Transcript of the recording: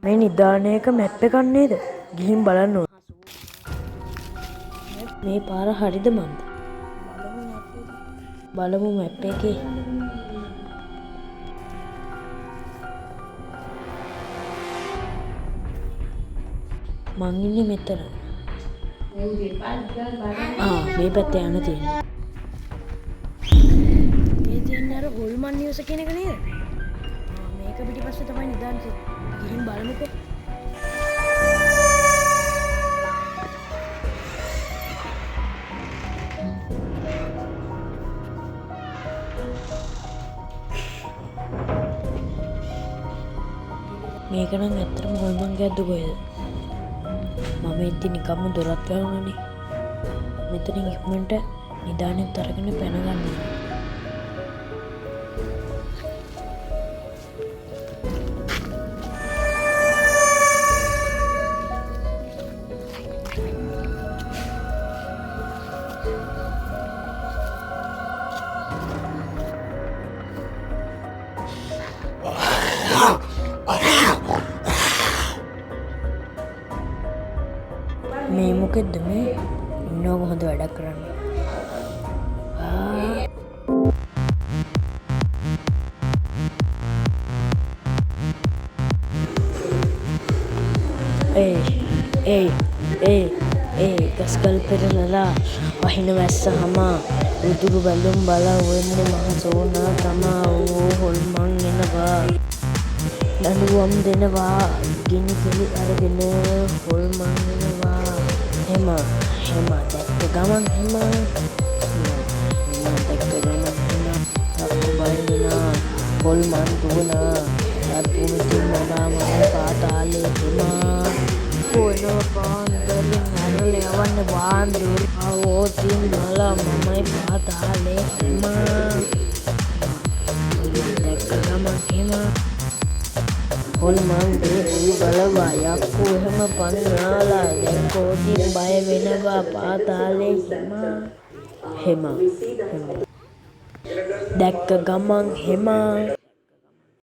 මේ නිදානයක මැප් එකක් නේද? ගිහින් බලන්න ඕන. මේ පාර හරිද මන්ද? බලමු මැප් එකේ. මං ඉන්නේ මෙතන. මේ පැත්තේ යන්න තියෙන්නේ. මේ තියෙන්නේ අර හොල්මන් නිවස කියන එක නේද? මේක පිටිපස්සේ තමයි නිදාන තියෙන්නේ. ගිහින් බලමුකෝ. මේක නම් ඇත්තටම හොල්මන්ගේ දුකයිද? මම ඉතින් නිකම්ම දොරක් ගහනනේ. මෙතනින් ඉක්මනට නිදානෙත් අරගෙන පැන ගන්නවා. මේ මොකෙද්ද මේ ඉන්නව හොඳ වැඩක් කරන්නේ. ගස්කල් පෙරලලා වහින වැස්ස හමා උදුරු බැලුම් බලා වෙන්නේ මහ සෝනා තමා. ඕ හොල්මන් එනවා දඬුවම් දෙනවා ගිනි පිළි අරගෙන හොල්මන් එනවා. හෙම දැක්ක ගමන් බයිනා හොල්මන් දුවනා අත්පුමිති මනාම පාතාලේ හිමා කොනෝ පාන්දරින් හරල යවන්න වාන්දුර අවෝතින් මලා මමයි පාතාලේ හිමා දැක්ක ගමන් හිමා හොල්මන් දේ බලවා යක්කු එහෙම පන්නාලා දැක්කෝතින් බය වෙනවා පාතාලේ හිමා දැක්ක ගමන් හිමා